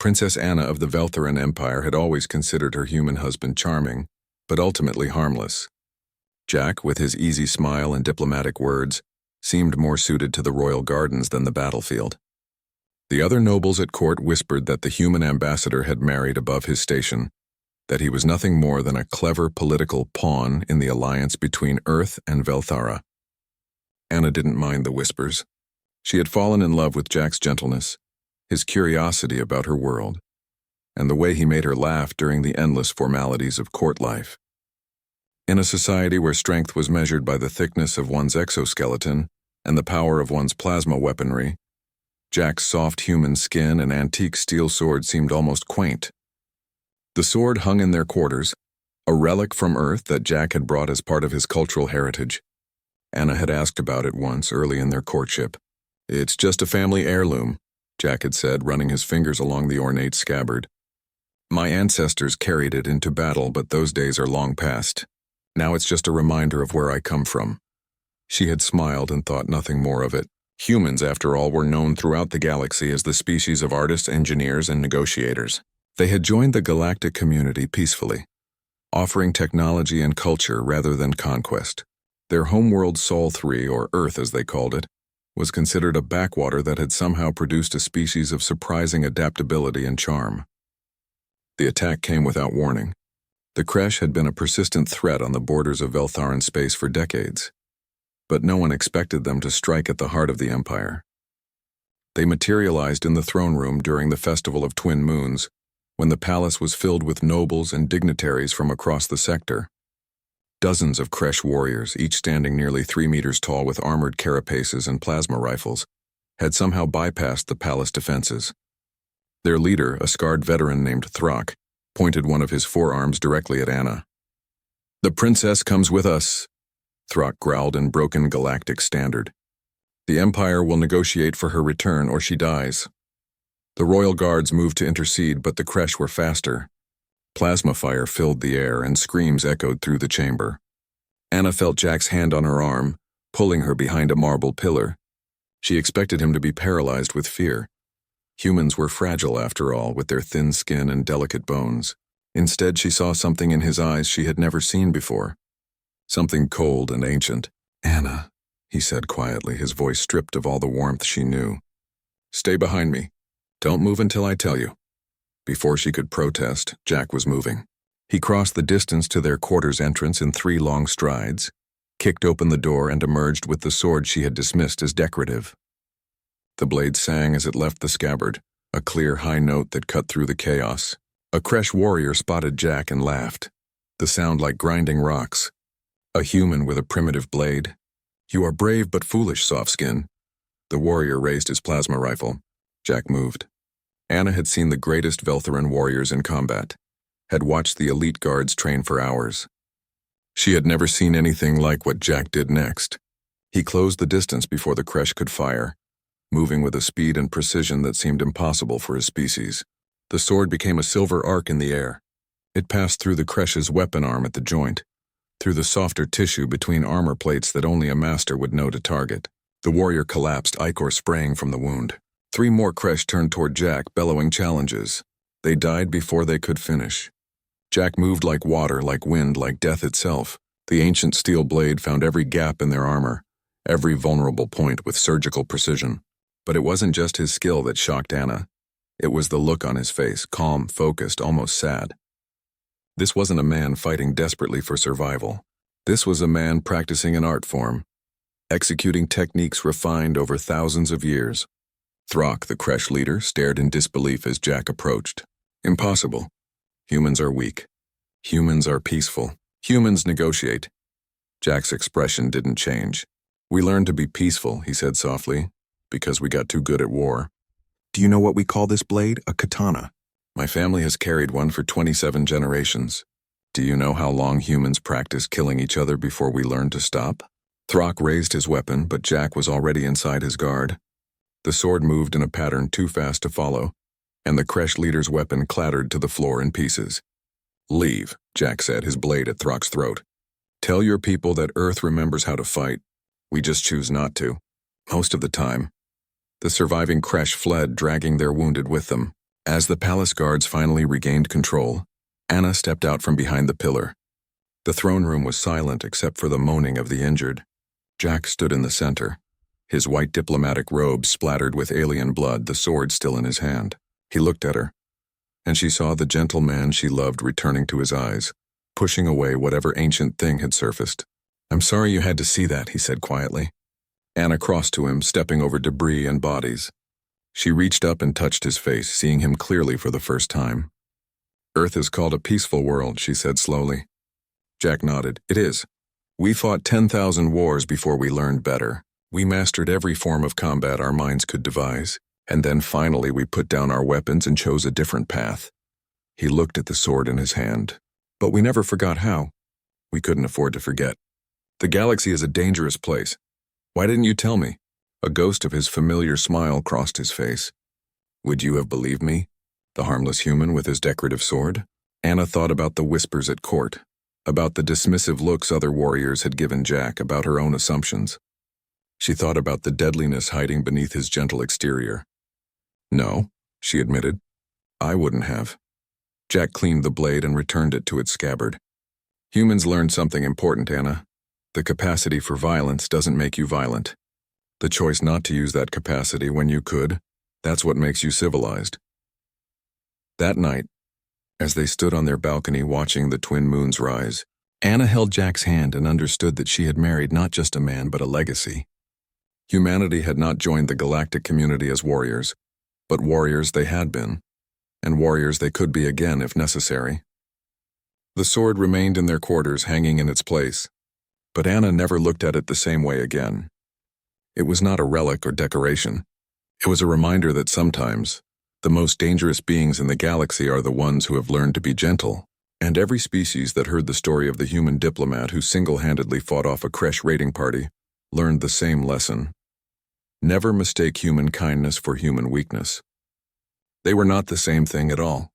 Princess Anna of the Veltharan Empire had always considered her human husband charming, but ultimately harmless. Jack, with his easy smile and diplomatic words, seemed more suited to the royal gardens than the battlefield. The other nobles at court whispered that the human ambassador had married above his station, that he was nothing more than a clever political pawn in the alliance between Earth and Velthara. Anna didn't mind the whispers. She had fallen in love with Jack's gentleness, his curiosity about her world, and the way he made her laugh during the endless formalities of court life. In a society where strength was measured by the thickness of one's exoskeleton and the power of one's plasma weaponry, Jack's soft human skin and antique steel sword seemed almost quaint. The sword hung in their quarters, a relic from Earth that Jack had brought as part of his cultural heritage. Anna had asked about it once early in their courtship. "It's just a family heirloom," Jack had said, running his fingers along the ornate scabbard. "My ancestors carried it into battle, but those days are long past. Now it's just a reminder of where I come from." She had smiled and thought nothing more of it. Humans, after all, were known throughout the galaxy as the species of artists, engineers, and negotiators. They had joined the galactic community peacefully, offering technology and culture rather than conquest. Their homeworld Sol 3, or Earth as they called it, was considered a backwater that had somehow produced a species of surprising adaptability and charm. The attack came without warning. The Kresh had been a persistent threat on the borders of Veltharan space for decades, but no one expected them to strike at the heart of the Empire. They materialized in the throne room during the Festival of Twin Moons, when the palace was filled with nobles and dignitaries from across the sector. Dozens of Kresh warriors, each standing nearly 3 meters tall with armored carapaces and plasma rifles, had somehow bypassed the palace defenses. Their leader, a scarred veteran named Thrak, pointed one of his forearms directly at Anna. "The princess comes with us," Thrak growled in broken galactic standard. "The Empire will negotiate for her return or she dies." The royal guards moved to intercede, but the Kresh were faster. Plasma fire filled the air and screams echoed through the chamber. Anna felt Jack's hand on her arm, pulling her behind a marble pillar. She expected him to be paralyzed with fear. Humans were fragile after all, with their thin skin and delicate bones. Instead, she saw something in his eyes she had never seen before. Something cold and ancient. "Anna," he said quietly, his voice stripped of all the warmth she knew. "Stay behind me. Don't move until I tell you." Before she could protest, Jack was moving. He crossed the distance to their quarters entrance in 3 long strides, kicked open the door and emerged with the sword she had dismissed as decorative. The blade sang as it left the scabbard, a clear high note that cut through the chaos. A Kresh warrior spotted Jack and laughed, the sound like grinding rocks. A human with a primitive blade. "You are brave but foolish, Softskin." The warrior raised his plasma rifle. Jack moved. Anna had seen the greatest Veltharan warriors in combat, had watched the elite guards train for hours. She had never seen anything like what Jack did next. He closed the distance before the Kresh could fire, moving with a speed and precision that seemed impossible for his species. The sword became a silver arc in the air. It passed through the Kresh's weapon arm at the joint, through the softer tissue between armor plates that only a master would know to target. The warrior collapsed, ichor spraying from the wound. 3 more Kresh turned toward Jack, bellowing challenges. They died before they could finish. Jack moved like water, like wind, like death itself. The ancient steel blade found every gap in their armor, every vulnerable point with surgical precision. But it wasn't just his skill that shocked Anna. It was the look on his face, calm, focused, almost sad. This wasn't a man fighting desperately for survival. This was a man practicing an art form, executing techniques refined over thousands of years. Thrak, the Kresh leader, stared in disbelief as Jack approached. "Impossible. Humans are weak. Humans are peaceful. Humans negotiate." Jack's expression didn't change. "We learned to be peaceful," he said softly, "because we got too good at war." "Do you know what we call this blade? A katana. My family has carried one for 27 generations. Do you know how long humans practice killing each other before we learn to stop?" Thrak raised his weapon, but Jack was already inside his guard. The sword moved in a pattern too fast to follow, and the Kresh leader's weapon clattered to the floor in pieces. "Leave," Jack said, his blade at Thrak's throat. "Tell your people that Earth remembers how to fight. We just choose not to. Most of the time." The surviving Kresh fled, dragging their wounded with them. As the palace guards finally regained control, Anna stepped out from behind the pillar. The throne room was silent except for the moaning of the injured. Jack stood in the center, his white diplomatic robe splattered with alien blood, the sword still in his hand. He looked at her, and she saw the gentle man she loved returning to his eyes, pushing away whatever ancient thing had surfaced. "I'm sorry you had to see that," he said quietly. Anna crossed to him, stepping over debris and bodies. She reached up and touched his face, seeing him clearly for the first time. "Earth is called a peaceful world," she said slowly. Jack nodded. "It is. We fought 10,000 wars before we learned better. We mastered every form of combat our minds could devise, and then finally we put down our weapons and chose a different path." He looked at the sword in his hand. "But we never forgot how. We couldn't afford to forget. The galaxy is a dangerous place. Why didn't you tell me?" A ghost of his familiar smile crossed his face. "Would you have believed me? The harmless human with his decorative sword?" Anna thought about the whispers at court, about the dismissive looks other warriors had given Jack, about her own assumptions. She thought about the deadliness hiding beneath his gentle exterior. "No," she admitted. "I wouldn't have." Jack cleaned the blade and returned it to its scabbard. "Humans learned something important, Anna. The capacity for violence doesn't make you violent. The choice not to use that capacity when you could, that's what makes you civilized." That night, as they stood on their balcony watching the twin moons rise, Anna held Jack's hand and understood that she had married not just a man but a legacy. Humanity had not joined the galactic community as warriors, but warriors they had been, and warriors they could be again if necessary. The sword remained in their quarters, hanging in its place, but Anna never looked at it the same way again. It was not a relic or decoration. It was a reminder that sometimes the most dangerous beings in the galaxy are the ones who have learned to be gentle, and every species that heard the story of the human diplomat who single-handedly fought off a creche raiding party learned the same lesson. Never mistake human kindness for human weakness. They were not the same thing at all.